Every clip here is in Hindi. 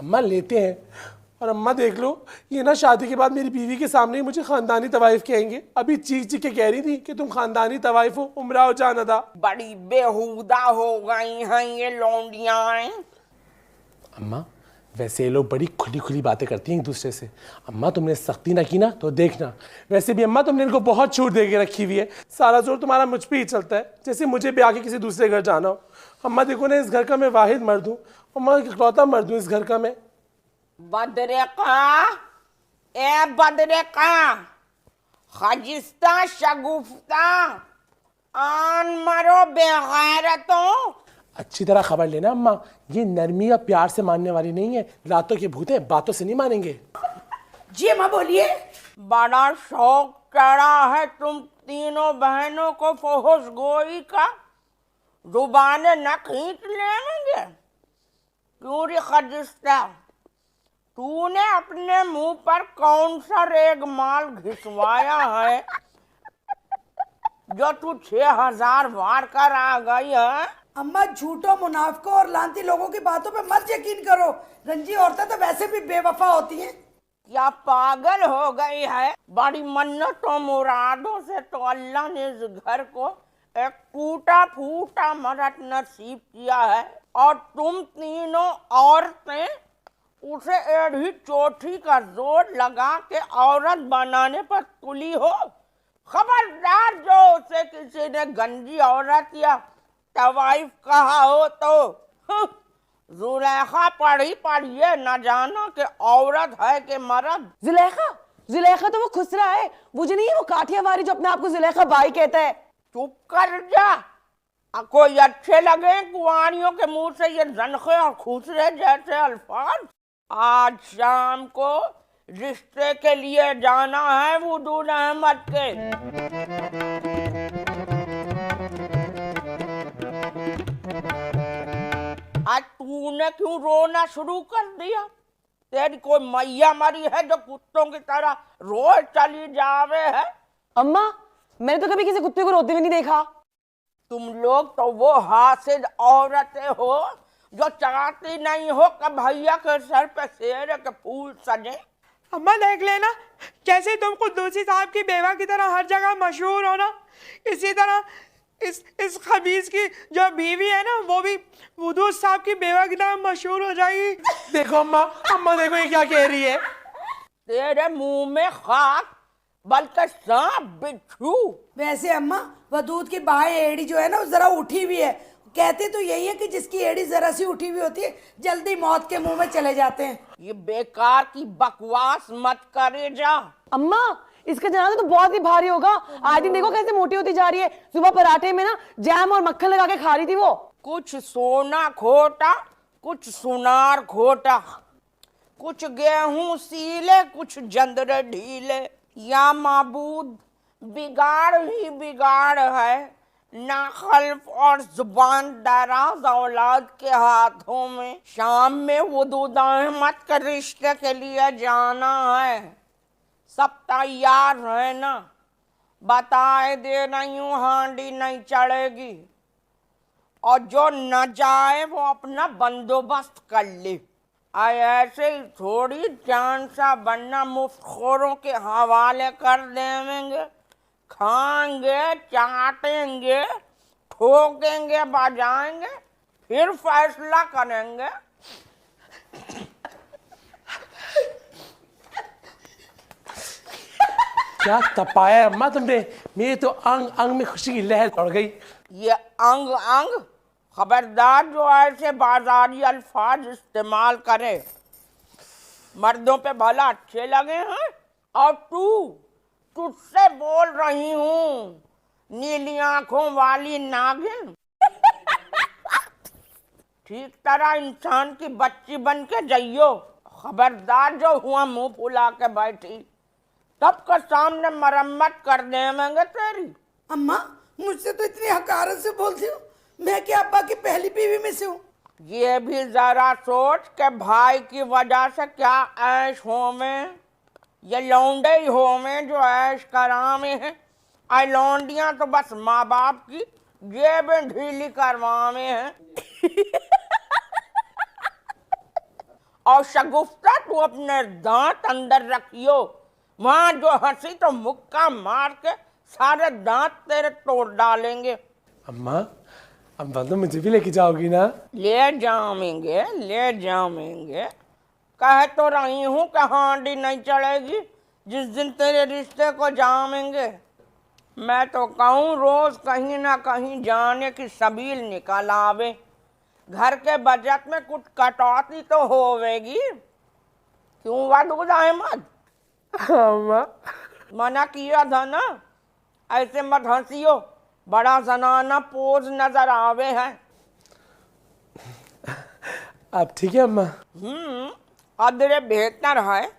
अम्मा लेते हैं। और अम्मा देख लो, ये ना शादी के बाद मेरी बीवी के सामने ही मुझे खानदानी तवाइफ कहेंगे। अभी चीख चीख के कह रही थी कि तुम खानदानी तवाइफ हो, उम्रा हो जान अदा। बड़ी बेहुदा हो गई हैं ये लौंडियां। अम्मा वैसे ये लोग बड़ी खुली खुली बातें करती हैं एक दूसरे से। अम्मा तुमने सख्ती ना की ना तो देखना। वैसे भी अम्मा तुमने इनको बहुत छूट दे के रखी हुई है। सारा जोर तुम्हारा मुझ पे ही चलता है, जैसे मुझे भी आके किसी दूसरे घर जाना हो। अम्मा देखो ना, इस घर का मैं वाहिद मर्द हूँ, अम्मा इकलौता मर्द हूँ इस घर का मैं। बदरेका, ए बदरेका, खजिस्ता शगुफ्ता, आन मरो बेगैरतों। अच्छी तरह खबर लेना अम्मा, ये नरमी या प्यार से मानने वाली नहीं है। लातों के भूत हैं, बातों से नहीं मानेंगे। जी अम्मा बोलिए। बड़ा शौक चढ़ा है तुम तीनों बहनों को फोहश गोई का, जुबाने न खींच लेंगे। क्यों रे खजिस्ता, तूने अपने मुंह पर कौन सा रेगमाल घिसवाया है जो तू 6000 वार कर आ गई है? अम्मा झूठों, मुनाफिकों और लांती लोगों की बातों पे मत यकीन करो। रंजी औरतें तो वैसे भी बेवफा होती हैं। क्या पागल हो गई है? बड़ी मन्नतों मुरादों से तो अल्लाह ने इस घर को एक टूटा फूटा मर्द नसीब किया है, और तुम तीनों औरतें उसे एड़ी चोटी का जोर लगा के औरत बनाने पर तुली हो। खबरदार जो उसे किसी ने गंजी औरत या तवाइफ कहा हो तो जुलेखा पढ़ी पढ़िए न जाना कि औरत है कि मर्द। जुलेखा, जुलेखा तो वो खुसरा है, मुझे नहीं है वो काठियावाड़ी जो अपने आप को जुलेखा बाई कहता है। चुप कर जा। कोई अच्छे लगे कुंवारियों के मुंह से ये जनखे और खुसरे जैसे अल्फाज? आज शाम को रिश्ते के लिए जाना है वुदूद अहमद के। आज तूने क्यों रोना शुरू कर दिया? तेरी कोई मैया मरी है जो कुत्तों की तरह रोज चली जावे है? अम्मा मैंने तो कभी किसी कुत्ते को रोते हुए नहीं देखा। तुम लोग तो वो हासिद औरतें हो जो चाहती नहीं हो कि भैया के सर पे शेर के फूल सजे। अम्मा देख लेना, जैसे तुम कुद्दूसी साहब की बेवा की तरह हर जगह मशहूर हो ना, इसी तरह इस खबीज की जो बीवी है ना, वो भी वुदूद साहब की बेवा की तरह मशहूर हो जाएगी। देखो अम्मा, अम्मा देखो ये क्या कह रही है। तेरे मुंह में खाक बल्कि सांप बिच्छू। वैसे अम्मा वदूद की बाएं एड़ी जो है ना, वो जरा उठी हुई है। कहते तो यही है कि जिसकी एड़ी जरा सी उठी हुई होती है जल्दी मौत के मुंह में चले जाते हैं। ये बेकार की बकवास मत करे जा। अम्मा इसका जनाजा तो बहुत ही भारी होगा। आज दिन देखो कैसे मोटी होती जा रही है। सुबह पराठे में ना जैम और मक्खन लगा के खा रही थी वो। कुछ सोना खोटा, कुछ सुनार खोटा, कुछ गेहूं सीले, कुछ जंदरे ढीले। या माबूद बिगाड़ ही बिगाड़ है। नाखल्फ और जुबान दराज औलाद के हाथों में। शाम में वुदूद अहमद के रिश्ते के लिए जाना है। सब तैयार है ना? बताए दे रही हूँ, हांडी नहीं चढ़ेगी। और जो न जाए वो अपना बंदोबस्त कर ले। ऐसे ही थोड़ी जान सा बनना मुफ्तखोरों के हवाले कर देंगे। खाएंगे, चाटेंगे, ठोकेंगे, बजाएंगे, फिर फैसला करेंगे। क्या तपाया है अम्मा तुमने, मेरे तो अंग अंग में खुशी की लहर दौड़ गई। ये अंग अंग, खबरदार जो ऐसे बाजारी अल्फाज इस्तेमाल करे। मर्दों पे भला अच्छे लगे हैं, और तुझसे बोल रही हूँ, नीली आंखों वाली नागिन। ठीक तरह इंसान की बच्ची बन के जइयो। खबरदार जो हुआ मुंह फुला के बैठी, सबके सामने मरम्मत कर देंगे तेरी। अम्मा मुझसे तो इतनी हकारत से बोलती हो, मैं क्या अब्बा की पहली बीवी में से हूँ? ये भी जरा सोच के भाई की वजह से क्या ऐश हो में। ये लौंडे ही हो में जो ऐश करा में है। आई लौंडियां तो बस माँ बाप की जेबें ढीली करवा में है। और शगुफ्ता तू अपने दांत अंदर रखियो, वहां जो हंसी तो मुक्का मार के सारे दांत तेरे तोड़ डालेंगे। अम्मा, अम्मा तो मुझे भी लेके जाओगी ना? ले जाएंगे, ले जाएंगे। कह तो रही हूं कि हांडी नहीं चढ़ेगी जिस दिन तेरे रिश्ते को जामेंगे। मैं तो कहूँ रोज कहीं ना कहीं जाने की सबील निकल आवे, घर के बजट में कुछ कटौती तो होवेगी। क्यों वदूद अहमद? अम्मा, मना किया था ना, ऐसे मत हंसियो, बड़ा जनाना पोज नजर आवे है। आप ठीक है अम्मा? अदरे बेहतर है,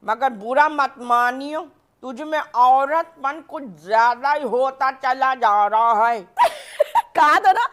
मगर बुरा मत मानियो, तुझ में औरतपन कुछ ज्यादा ही होता चला जा रहा है। कहा था ना